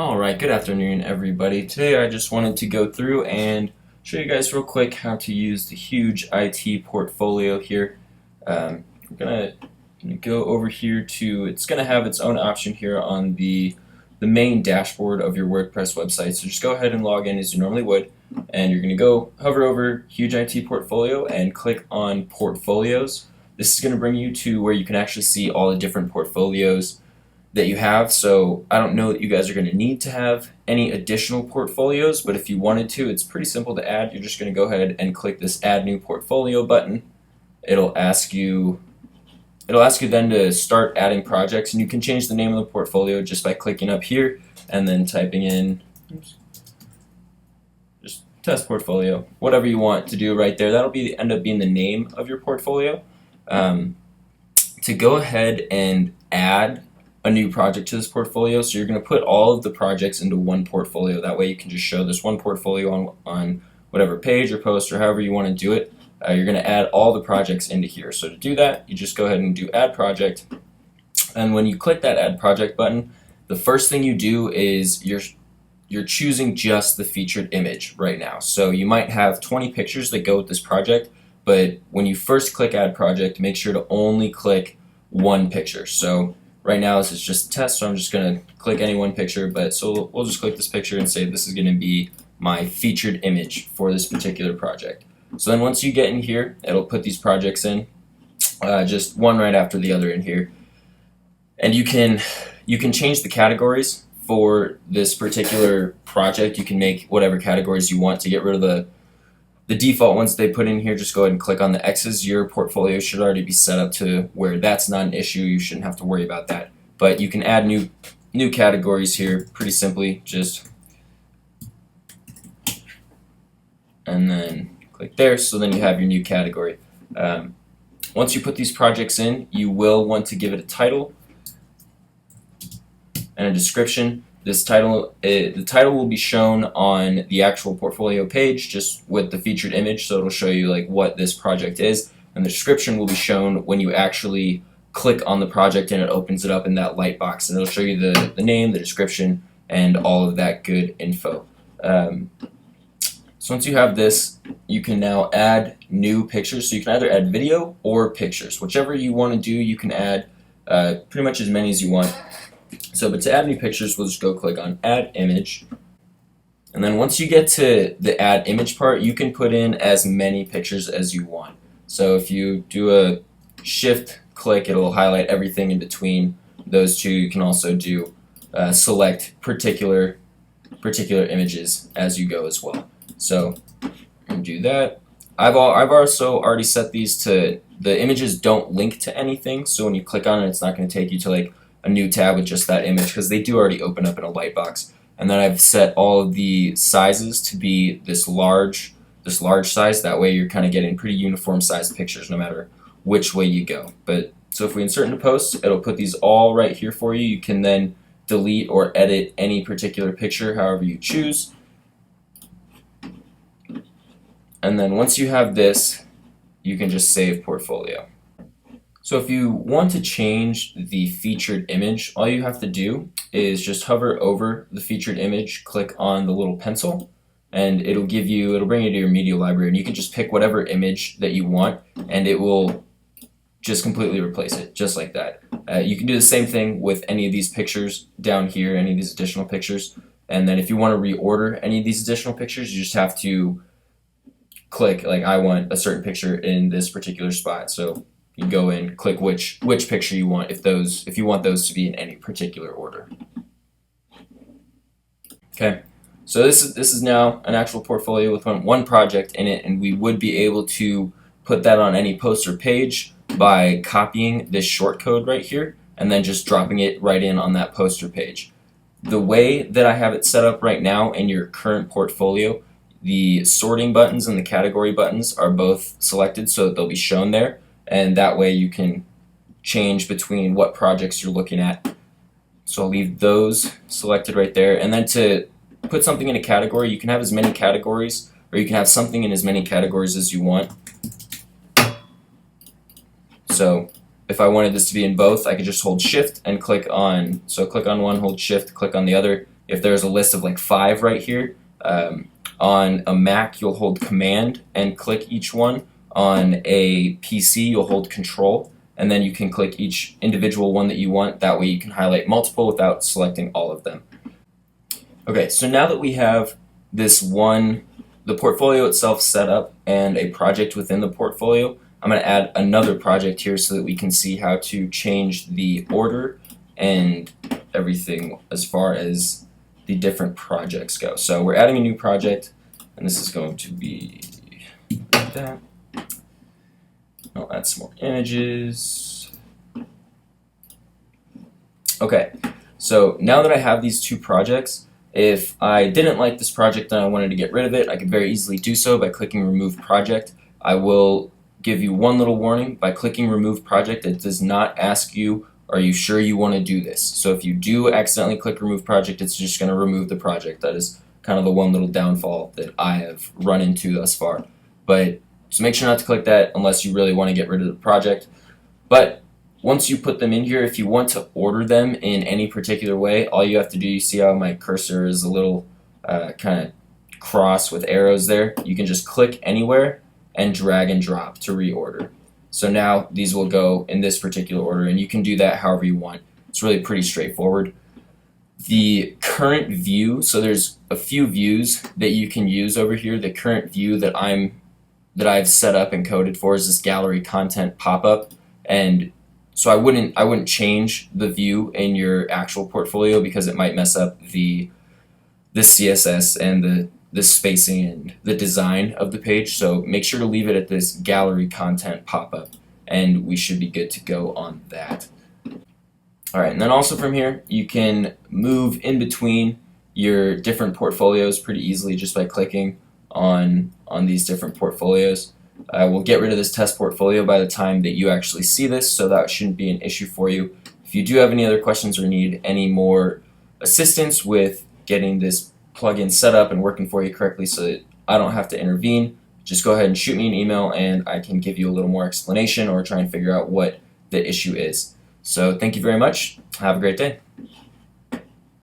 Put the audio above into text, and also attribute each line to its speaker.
Speaker 1: Alright, good afternoon everybody. Today I just wanted to go through and show you guys real quick how to use the Huge IT portfolio here. We're gonna go over here to, it's gonna have its own option here on the main dashboard of your WordPress website. So just go ahead and log in as you normally would, and you're gonna go hover over Huge IT portfolio and click on portfolios. This is gonna bring you to where you can actually see all the different portfolios that you have. So I don't know that you guys are going to need to have any additional portfolios, but if you wanted to, it's pretty simple to add. You're just going to go ahead and click this Add New Portfolio button. It'll ask you then to start adding projects, and you can change the name of the portfolio just by clicking up here and then typing in just test portfolio, whatever you want to do right there. That'll end up being the name of your portfolio. To go ahead and add a new project to this portfolio, so you're going to put all of the projects into one portfolio. That way you can just show this one portfolio on whatever page or post or however you want to do it. You're going to add all the projects into here. So to do that, you just go ahead and do Add Project, and when you click that Add Project button, the first thing you do is you're choosing just the featured image right now. So you might have 20 pictures that go with this project, but when you first click Add Project, make sure to only click one picture. So right now this is just a test, so I'm just going to click any one picture, but so we'll just click this picture and say this is going to be my featured image for this particular project. So then once you get in here, it'll put these projects in, just one right after the other in here. And you can change the categories for this particular project. You can make whatever categories you want to get rid of the default ones they put in here. Just go ahead and click on the X's. Your portfolio should already be set up to where that's not an issue. You shouldn't have to worry about that. But you can add new categories here pretty simply. Just and then click there. So then you have your new category. Once you put these projects in, you will want to give it a title and a description. This title, the title will be shown on the actual portfolio page just with the featured image, so it'll show you like what this project is, and the description will be shown when you actually click on the project and it opens it up in that light box, and it'll show you the name, the description, and all of that good info. So once you have this, you can now add new pictures. So you can either add video or pictures. Whichever you want to do, you can add pretty much as many as you want. But to add new pictures, we'll just go click on Add Image. And then once you get to the Add Image part, you can put in as many pictures as you want. So if you do a Shift click, it'll highlight everything in between those two. You can also do select particular images as you go as well. So and do that. I've also already set these to, the images don't link to anything, so when you click on it, it's not going to take you to like a new tab with just that image, because they do already open up in a light box. And then I've set all of the sizes to be this large size. That way you're kind of getting pretty uniform sized pictures no matter which way you go. But so if we insert into post, it'll put these all right here for you. You can then delete or edit any particular picture however you choose. And then once you have this, you can just save portfolio. So if you want to change the featured image, all you have to do is just hover over the featured image, click on the little pencil, and it'll bring you to your media library, and you can just pick whatever image that you want, and it will just completely replace it, just like that. You can do the same thing with any of these pictures down here, any of these additional pictures, and then if you want to reorder any of these additional pictures, you just have to click, like, I want a certain picture in this particular spot. So you go in, click which picture you want, if you want those to be in any particular order. Okay, so this is now an actual portfolio with one project in it, and we would be able to put that on any post or page by copying this short code right here and then just dropping it right in on that poster page. The way that I have it set up right now in your current portfolio, the sorting buttons and the category buttons are both selected so that they'll be shown there, and that way you can change between what projects you're looking at. So I'll leave those selected right there, and then to put something in a category, you can have as many categories, or you can have something in as many categories as you want. So if I wanted this to be in both, I could just hold Shift and click on, so click on one, hold Shift, click on the other. if there's a list of like 5 right here, on a Mac you'll hold Command and click each one. On a PC you'll hold Control, and then you can click each individual one that you want. That way you can highlight multiple without selecting all of them. Okay, so now that we have the portfolio itself set up and a project within the portfolio, I'm going to add another project here so that we can see how to change the order and everything as far as the different projects go. So we're adding a new project, and this is going to be like that. I'll add some more images. Okay, so now that I have these 2 projects, if I didn't like this project and I wanted to get rid of it, I could very easily do so by clicking Remove Project. I will give you one little warning. By clicking Remove Project, it does not ask you, are you sure you want to do this? So if you do accidentally click Remove Project, it's just going to remove the project. That is kind of the one little downfall that I have run into thus far. So make sure not to click that unless you really want to get rid of the project. But once you put them in here, if you want to order them in any particular way, all you have to do, you see how my cursor is a little kind of cross with arrows there? You can just click anywhere and drag and drop to reorder. So now these will go in this particular order, and you can do that however you want. It's really pretty straightforward. The current view, so there's a few views that you can use over here. The current view that I've set up and coded for is this gallery content pop-up, and so I wouldn't change the view in your actual portfolio because it might mess up the CSS and the spacing and the design of the page. So make sure to leave it at this gallery content pop-up, and we should be good to go on that. Alright, and then also from here you can move in between your different portfolios pretty easily just by clicking on these different portfolios. We'll get rid of this test portfolio by the time that you actually see this, so that shouldn't be an issue for you. If you do have any other questions or need any more assistance with getting this plugin set up and working for you correctly so that I don't have to intervene, just go ahead and shoot me an email and I can give you a little more explanation or try and figure out what the issue is. So thank you very much. Have a great day.